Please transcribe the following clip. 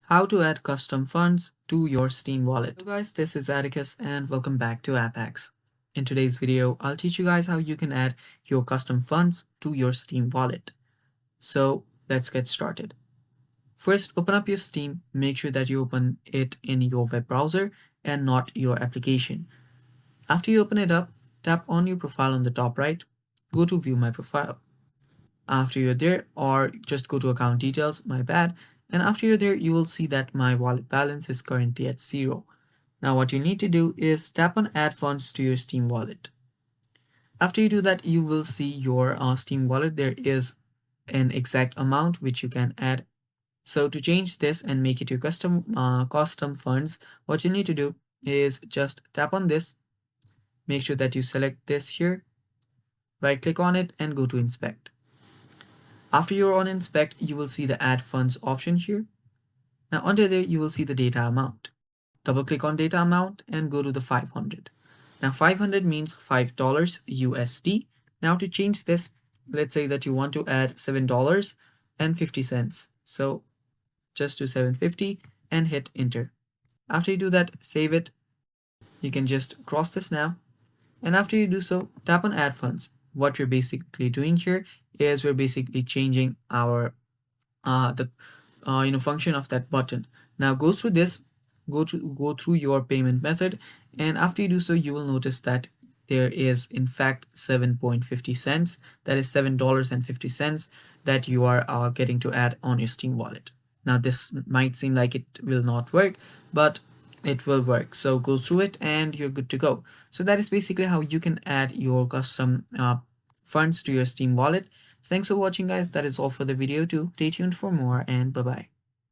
How to add custom funds to your Steam wallet. Hello guys, this is Atticus and welcome back to AppHacks. In today's video, I'll teach you guys how you can add your custom funds to your Steam wallet. So let's get started. First, open up your Steam. Make sure that you open it in your web browser and not your application. After you open it up, tap on your profile on the top right. Go to view my profile. After you're there, or just go to account details, my bad, and after you're there you will see that my wallet balance is currently at 0. Now what you need to do is tap on add funds to your Steam wallet. After you do that, you will see your Steam wallet. There is an exact amount which you can add. So to change this and make it your custom funds, what you need to do is just tap on this. Make sure that you select this here, right click on it and go to inspect. After you're on inspect, you will see the add funds option here. Now under there, you will see the data amount. Double click on data amount and go to the 500. Now 500 means $5 USD. Now to change this, let's say that you want to add $7.50. So just do 750 and hit enter. After you do that, save it. You can just cross this now. And after you do so, tap on add funds. What we're basically doing here is we're basically changing our function of that button. Now go through this, go through your payment method, and after you do so, you will notice that there is in fact 7.50 cents, that is $7.50 that you are getting to add on your Steam wallet. Now this might seem like it will not work, but it will work. So go through it and you're good to go. So that is basically how you can add your custom funds to your Steam wallet. Thanks for watching guys. That is all for the video too. Stay tuned for more and bye bye.